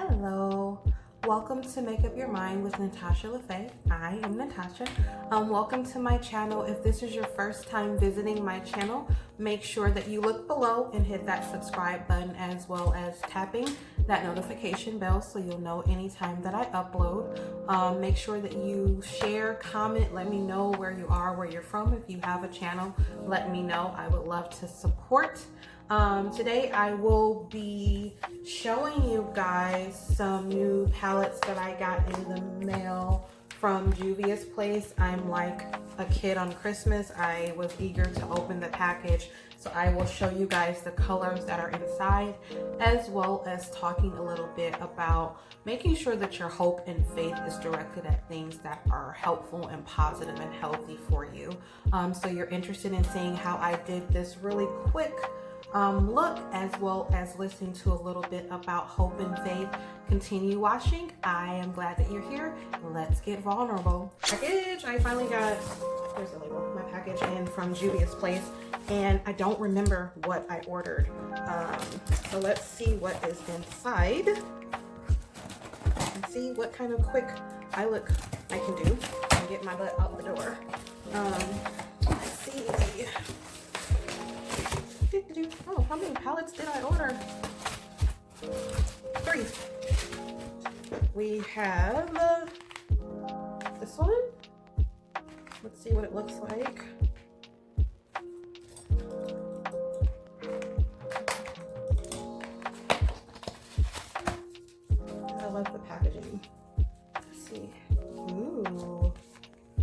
Hello, welcome to Make Up Your Mind with Natasha LaFay. I am Natasha. Welcome to my channel. If this is your first time visiting my channel, make sure that you look below and hit that subscribe button as well as tapping that notification bell so you'll know anytime that I upload. Make sure that you share, comment, let me know where you are, where you're from. If you have a channel, let me know. I would love to support. Today I will be showing you guys some new palettes that I got in the mail from Juvia's place. I'm like a kid on Christmas. I was eager to open the package, so I will show you guys the colors that are inside, as well as talking a little bit about making sure that your hope and faith is directed at things that are helpful and positive and healthy for you. So you're interested in seeing how I did this really quick look, as well as listening to a little bit about hope and faith, continue watching. I am glad that you're here. Let's get vulnerable. Package, I finally got, here's the label, my package in from Juvia's place, and I don't remember what I ordered. So let's see what is inside and see what kind of quick I can do and get my butt out the door. Let's see. Oh, how many palettes did I order? 3. We have this one. Let's see what it looks like. I love the packaging. Let's see. Ooh,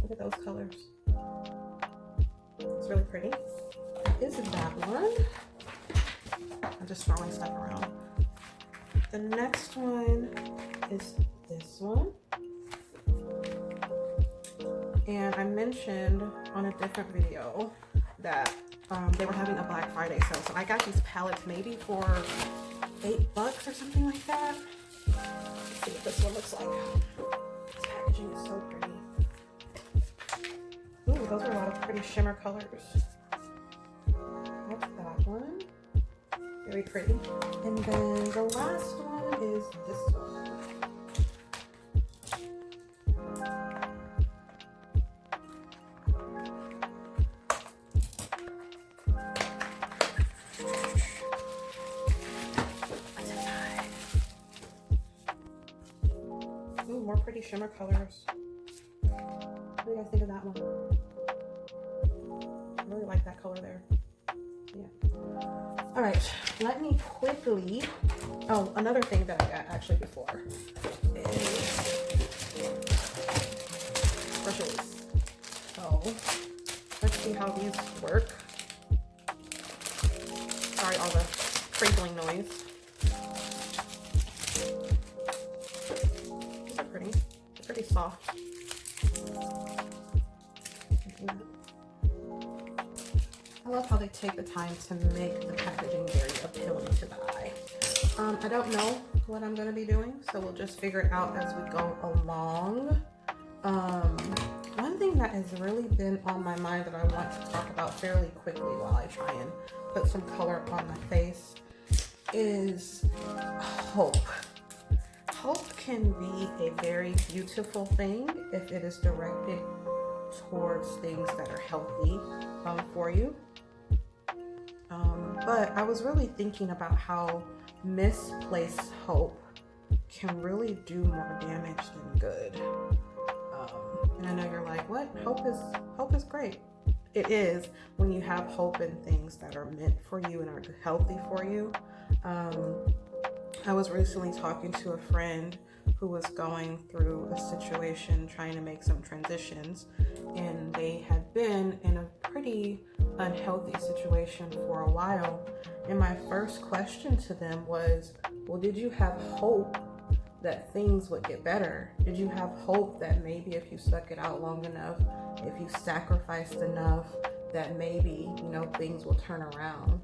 look at those colors. It's really pretty. Is that one? I'm just throwing stuff around. The next one is this one. And I mentioned on a different video that they were having a Black Friday sale. So I got these palettes maybe for $8 or something like that. Let's see what this one looks like. This packaging is so pretty. Ooh, those are a lot of pretty shimmer colors. That's that one. Very pretty. And then the last one is this one. What's inside? Ooh, more pretty shimmer colors. What do you guys think of that one? I really like that color there. Yeah. All right, let me quickly, oh, another thing that I got actually before is brushes. So let's see how these work. Sorry, all the crinkling noise. These are pretty. They're pretty soft. I love how they take the time to make the packaging very appealing to the eye. I don't know what I'm going to be doing, so we'll just figure it out as we go along. One thing that has really been on my mind that I want to talk about fairly quickly while I try and put some color on my face is hope. Hope can be a very beautiful thing if it is directed towards things that are healthy for you. But I was really thinking about how misplaced hope can really do more damage than good. And I know you're like, what? Hope is great. It is when you have hope in things that are meant for you and are healthy for you. I was recently talking to a friend who was going through a situation trying to make some transitions, and they had been in a pretty unhealthy situation for a while. And my first question to them was, well, did you have hope that things would get better? Did you have hope that maybe if you stuck it out long enough, if you sacrificed enough, that maybe, you know, things will turn around?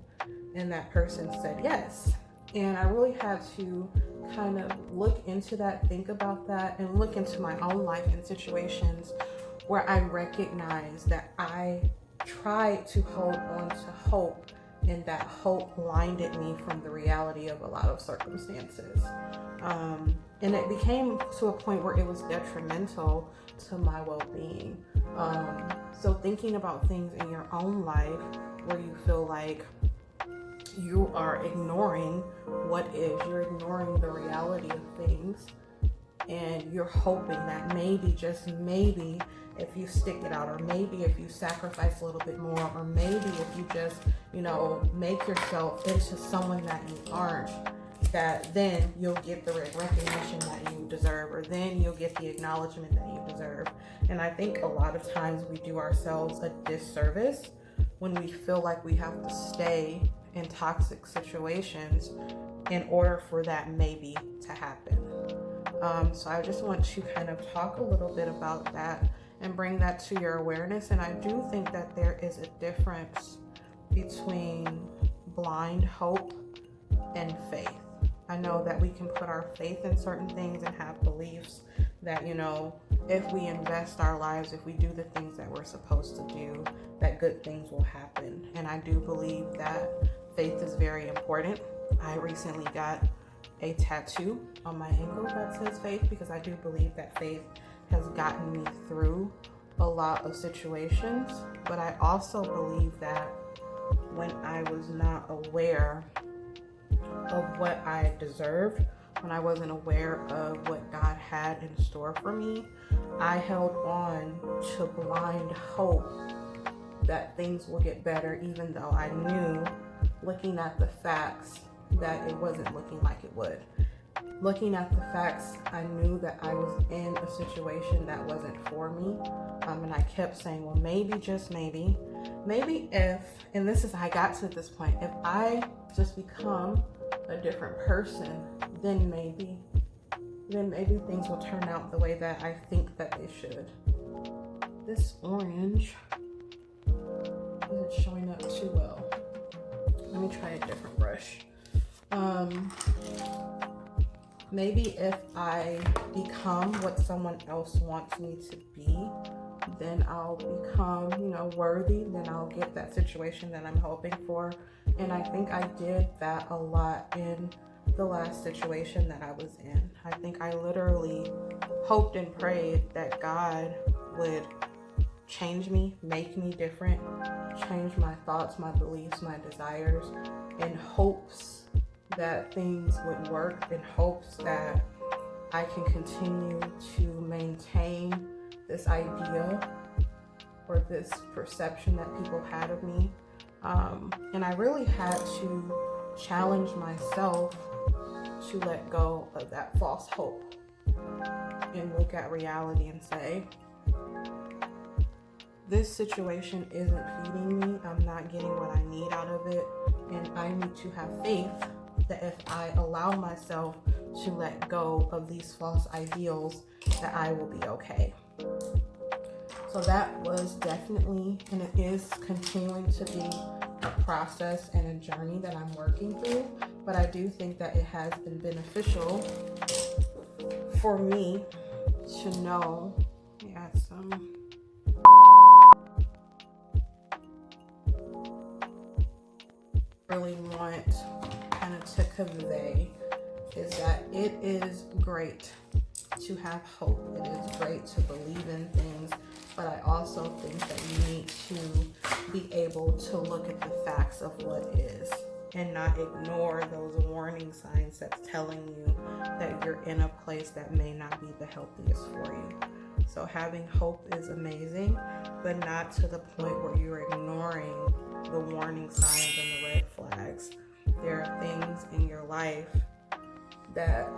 And that person said yes. And I really had to kind of look into that, think about that, and look into my own life and situations where I recognize that I tried to hold on to hope and that hope blinded me from the reality of a lot of circumstances. And it became to a point where it was detrimental to my well-being. So thinking about things in your own life where you feel like you are ignoring what is, you're ignoring the reality of things, and you're hoping that maybe, just maybe, if you stick it out, or maybe if you sacrifice a little bit more, or maybe if you just, make yourself into someone that you aren't, that then you'll get the recognition that you deserve, or then you'll get the acknowledgement that you deserve. And I think a lot of times we do ourselves a disservice when we feel like we have to stay in toxic situations in order for that maybe to happen. So I just want to kind of talk a little bit about that and bring that to your awareness. And I do think that there is a difference between blind hope and faith. I know that we can put our faith in certain things and have beliefs that, if we invest our lives, if we do the things that we're supposed to do, that good things will happen. And I do believe that faith is very important. I recently got a tattoo on my ankle that says faith, because I do believe that faith has gotten me through a lot of situations. But I also believe that when I was not aware of what I deserved, when I wasn't aware of what God had in store for me, I held on to blind hope that things will get better, even though I knew, looking at the facts, that it wasn't looking like it would. Looking at the facts, I knew that I was in a situation that wasn't for me. And I kept saying, well, maybe, just maybe if, and this is how I got to this point, if I just become a different person, then maybe things will turn out the way that I think that they should. This orange isn't showing up too well. Let me try a different brush. Maybe if I become what someone else wants me to be, then I'll become, worthy. Then I'll get that situation that I'm hoping for. And I think I did that a lot in the last situation that I was in. I think I literally hoped and prayed that God would change me, make me different, change my thoughts, my beliefs, my desires, in hopes that things would work, in hopes that I can continue to maintain this idea or this perception that people had of me. And I really had to challenge myself to let go of that false hope and look at reality and say, this situation isn't feeding me. I'm not getting what I need out of it. And I need to have faith that if I allow myself to let go of these false ideals, that I will be okay. So that was definitely, and it is continuing to be, a process and a journey that I'm working through. But I do think that it has been beneficial for me to know, really want kind of to convey is that it is great to have hope. It is great to believe in things, but I also think that you need to be able to look at the facts of what is and not ignore those warning signs that's telling you that you're in a place that may not be the healthiest for you. So having hope is amazing, but not to the point where you're ignoring the warning signs and the red flags. There are things in your life that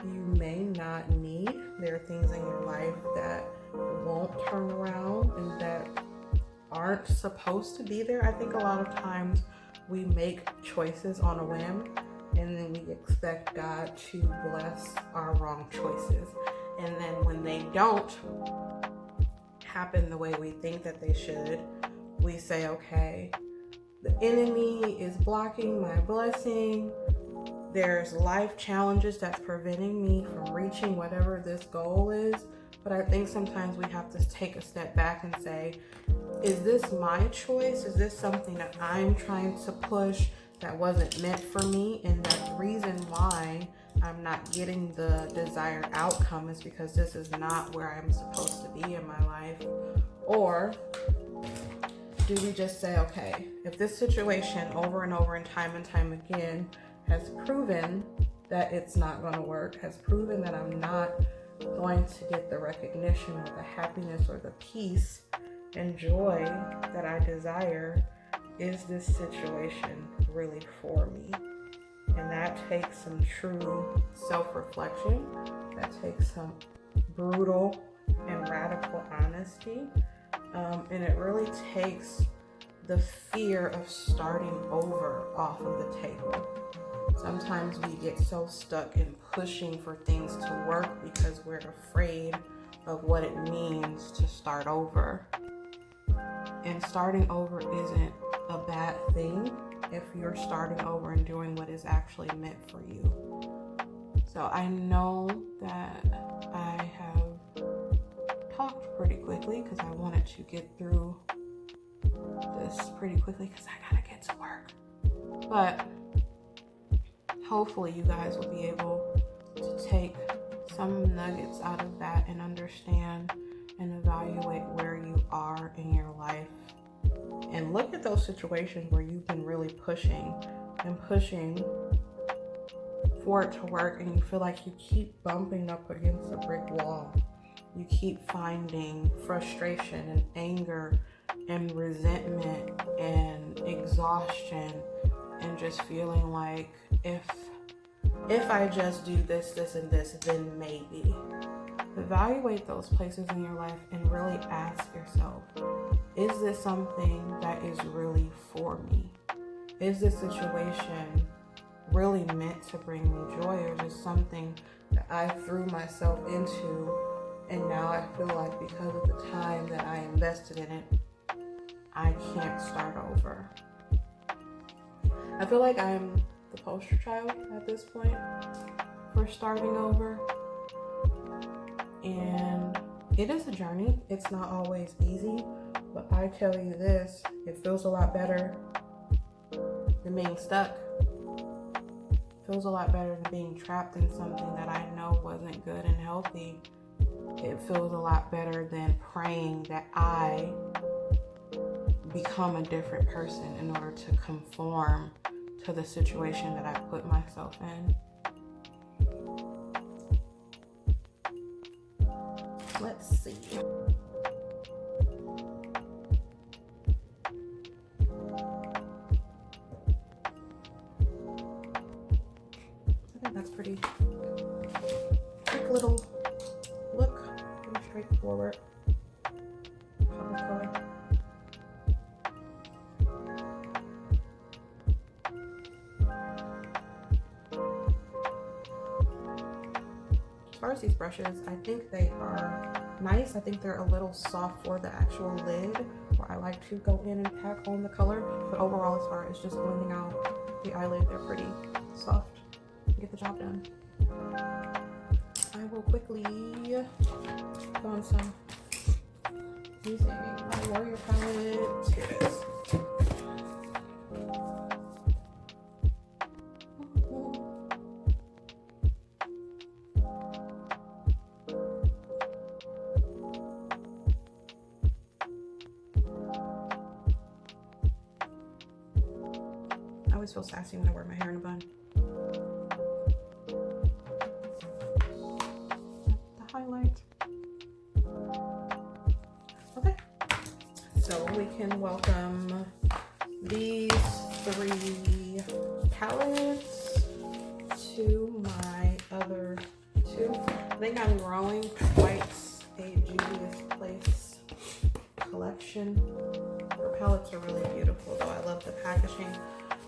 you may not need. There are things in your life that won't turn around and that aren't supposed to be there. I think a lot of times we make choices on a whim and then we expect God to bless our wrong choices. And then when they don't happen the way we think that they should, we say, okay, the enemy is blocking my blessing. There's life challenges that's preventing me from reaching whatever this goal is. But I think sometimes we have to take a step back and say, is this my choice? Is this something that I'm trying to push that wasn't meant for me? And the reason why I'm not getting the desired outcome is because this is not where I'm supposed to be in my life. Or do we just say, okay, if this situation over and over and time again has proven that it's not going to work, has proven that I'm not going to get the recognition or the happiness or the peace and joy that I desire, is this situation really for me? And that takes some true self-reflection. That takes some brutal and radical honesty. And it really takes the fear of starting over off of the table. Sometimes we get so stuck in pushing for things to work because we're afraid of what it means to start over. And starting over isn't a bad thing if you're starting over and doing what is actually meant for you. So I know that I have talked pretty quickly because I wanted to get through this pretty quickly because I gotta get to work. But hopefully you guys will be able to take some nuggets out of that and understand and evaluate where you are in your life. And look at those situations where you've been really pushing for it to work, and you feel like you keep bumping up against a brick wall. You keep finding frustration and anger and resentment and exhaustion and just feeling like if I just do this, and this, then maybe. Evaluate those places in your life and really ask yourself, is this something that is really for me? Is this situation really meant to bring me joy, or just something that I threw myself into and now I feel like because of the time that I invested in it, I can't start over? I feel like I'm the poster child at this point for starting over. And it is a journey. It's not always easy, but I tell you this, it feels a lot better than being stuck. It feels a lot better than being trapped in something that I know wasn't good and healthy. It feels a lot better than praying that I become a different person in order to conform to the situation that I put myself in. Let's see. I think that's pretty quick little look, pretty straightforward. Pop of color. As far as these brushes, I think they are nice. I think they're a little soft for the actual lid, where I like to go in and pack on the color. But overall, as far as just blending out the eyelid, they're pretty soft. Get the job done. I will quickly put on some using my Warrior palette. Here it is. I always feel sassy when I wear my hair in a bun. The highlight. Okay, so we can welcome these 3 palettes to my other 2. I think I'm growing quite a Juvia's Place collection. Her palettes are really beautiful, though. I love the packaging.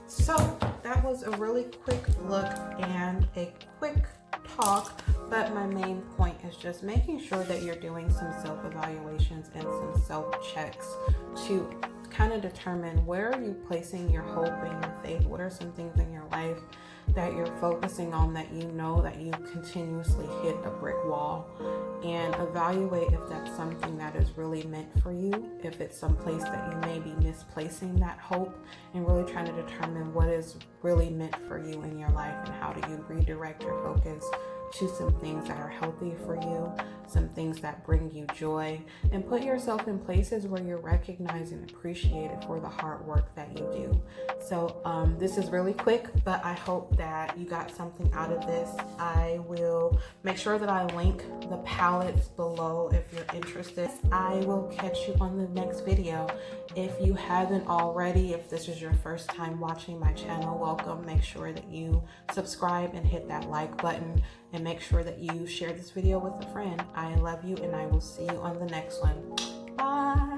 So that was a really quick look and a quick talk, but my main point is just making sure that you're doing some self-evaluations and some self-checks to kind of determine where are you placing your hope and your faith. What are some things in your life that you're focusing on that you know that you continuously hit a brick wall, and evaluate if that's something that is really meant for you, if it's some place that you may be misplacing that hope, and really trying to determine what is really meant for you in your life and how do you redirect your focus to some things that are healthy for you, some things that bring you joy, and put yourself in places where you're recognized and appreciated for the hard work that you do. So this is really quick, but I hope that you got something out of this. I will make sure that I link the palettes below if you're interested. I will catch you on the next video. If you haven't already, if this is your first time watching my channel, welcome. Make sure that you subscribe and hit that like button, and make sure that you share this video with a friend. I love you, and I will see you on the next one. Bye.